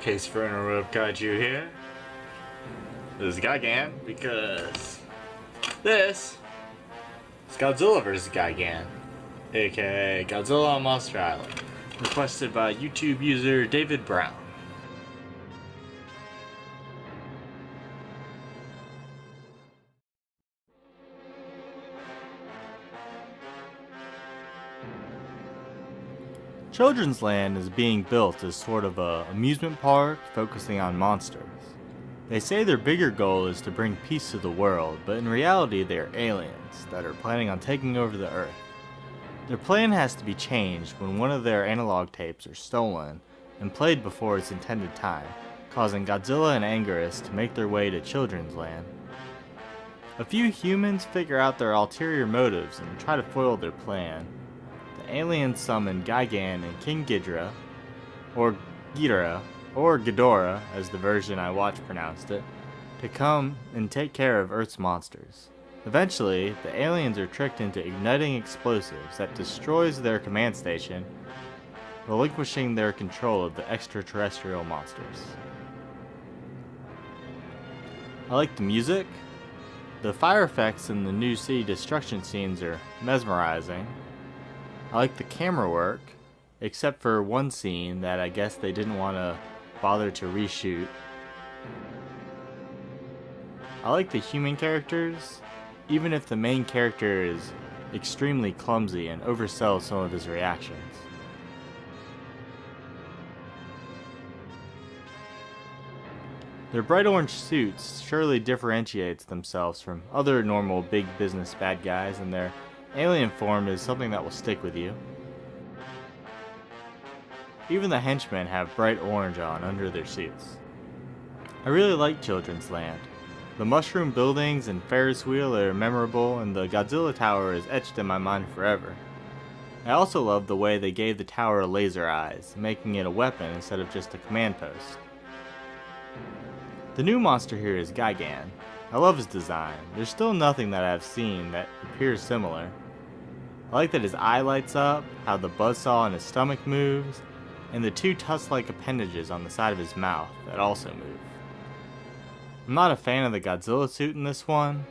Case for interwebkaiju here. This is Gigan because this is Godzilla vs. Gigan, aka Godzilla on Monster Island, requested by YouTube user David Brown. Children's Land is being built as sort of an amusement park focusing on monsters. They say their bigger goal is to bring peace to the world, but in reality they are aliens that are planning on taking over the Earth. Their plan has to be changed when one of their analog tapes are stolen and played before its intended time, causing Godzilla and Anguirus to make their way to Children's Land. A few humans figure out their ulterior motives and try to foil their plan. Aliens summon Gigan and King Ghidorah, or Ghidorah, as the version I watched pronounced it, to come and take care of Earth's monsters. Eventually, the aliens are tricked into igniting explosives that destroys their command station, relinquishing their control of the extraterrestrial monsters. I like the music. The fire effects in the new city destruction scenes are mesmerizing. I like the camera work, except for one scene that I guess they didn't want to bother to reshoot. I like the human characters, even if the main character is extremely clumsy and oversells some of his reactions. Their bright orange suits surely differentiates themselves from other normal big business bad guys, and their alien form is something that will stick with you. Even the henchmen have bright orange on under their suits. I really like Children's Land. The mushroom buildings and Ferris wheel are memorable, and the Godzilla tower is etched in my mind forever. I also love the way they gave the tower laser eyes, making it a weapon instead of just a command post. The new monster here is Gigan. I love his design. There's still nothing that I've seen that appears similar. I like that his eye lights up, how the buzzsaw in his stomach moves, and the two tusk-like appendages on the side of his mouth that also move. I'm not a fan of the Godzilla suit in this one.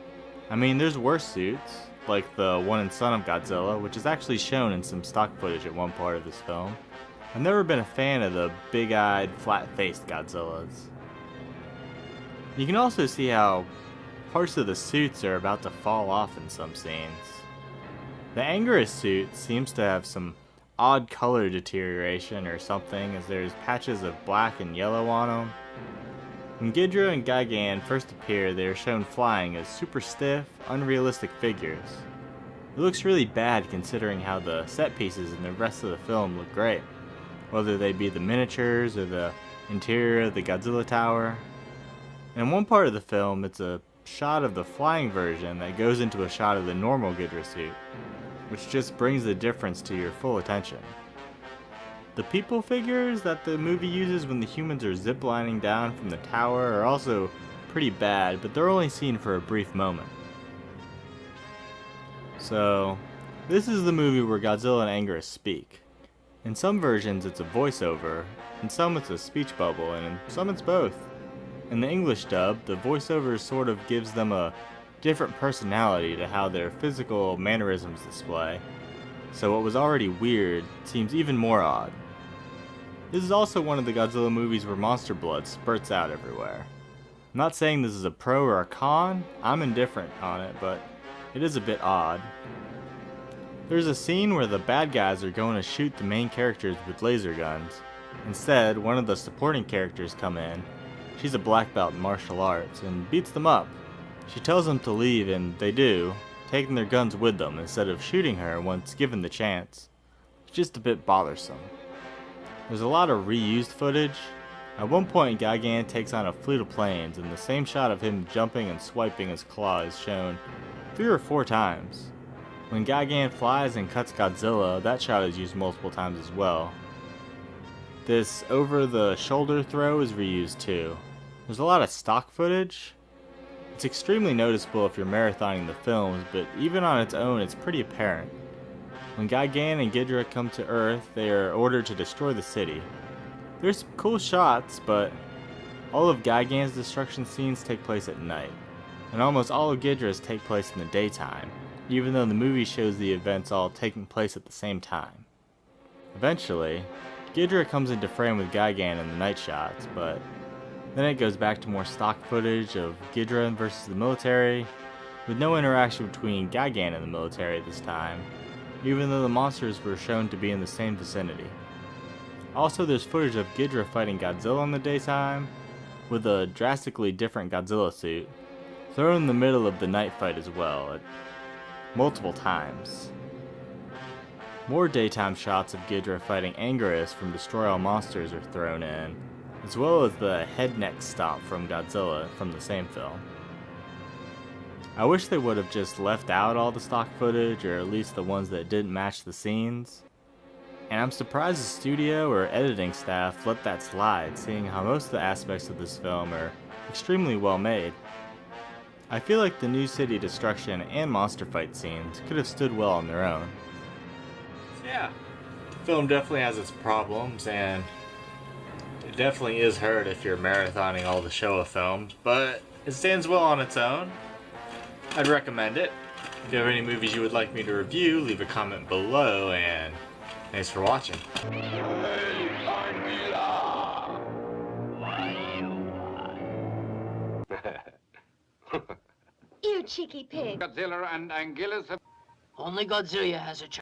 I mean, there's worse suits, like the one in Son of Godzilla, which is actually shown in some stock footage at one part of this film. I've never been a fan of the big-eyed, flat-faced Godzillas. You can also see how parts of the suits are about to fall off in some scenes. The Anguirus suit seems to have some odd color deterioration or something, as there's patches of black and yellow on them. When Ghidorah and Gigan first appear, they are shown flying as super stiff, unrealistic figures. It looks really bad considering how the set pieces in the rest of the film look great, whether they be the miniatures or the interior of the Godzilla tower. In one part of the film, it's a shot of the flying version that goes into a shot of the normal Ghidorah suit, which just brings the difference to your full attention. The people figures that the movie uses when the humans are ziplining down from the tower are also pretty bad, but they're only seen for a brief moment. So, this is the movie where Godzilla and Anguirus speak. In some versions it's a voiceover, in some it's a speech bubble, and in some it's both. In the English dub, the voiceover sort of gives them a different personality to how their physical mannerisms display, so what was already weird seems even more odd. This is also one of the Godzilla movies where monster blood spurts out everywhere. I'm not saying this is a pro or a con, I'm indifferent on it, but it is a bit odd. There's a scene where the bad guys are going to shoot the main characters with laser guns. Instead, one of the supporting characters come in. She's a black belt in martial arts and beats them up. She tells them to leave, and they do, taking their guns with them instead of shooting her once given the chance. It's just a bit bothersome. There's a lot of reused footage. At one point, Gigan takes on a fleet of planes, and the same shot of him jumping and swiping his claw is shown 3 or 4 times. When Gigan flies and cuts Godzilla, that shot is used multiple times as well. This over-the-shoulder throw is reused too. There's a lot of stock footage. It's extremely noticeable if you're marathoning the films, but even on its own it's pretty apparent. When Gigan and Ghidorah come to Earth, they are ordered to destroy the city. There's some cool shots, but all of Gigan's destruction scenes take place at night, and almost all of Ghidra's take place in the daytime, even though the movie shows the events all taking place at the same time. Eventually, Ghidra comes into frame with Gigan in the night shots, but then it goes back to more stock footage of Ghidra versus the military, with no interaction between Gigan and the military this time, even though the monsters were shown to be in the same vicinity. Also, there's footage of Ghidra fighting Godzilla in the daytime, with a drastically different Godzilla suit, thrown in the middle of the night fight as well, at multiple times. More daytime shots of Ghidra fighting Anguirus from Destroy All Monsters are thrown in, as well as the head-neck stomp from Godzilla from the same film. I wish they would have just left out all the stock footage, or at least the ones that didn't match the scenes. And I'm surprised the studio or editing staff let that slide, seeing how most of the aspects of this film are extremely well made. I feel like the New City destruction and monster fight scenes could have stood well on their own. Yeah, the film definitely has its problems, and it definitely is hard if you're marathoning all the Showa films, but it stands well on its own. I'd recommend it. If you have any movies you would like me to review, leave a comment below, and thanks for watching. You cheeky pig. Godzilla and Anguillus have... Only Godzilla has a chance.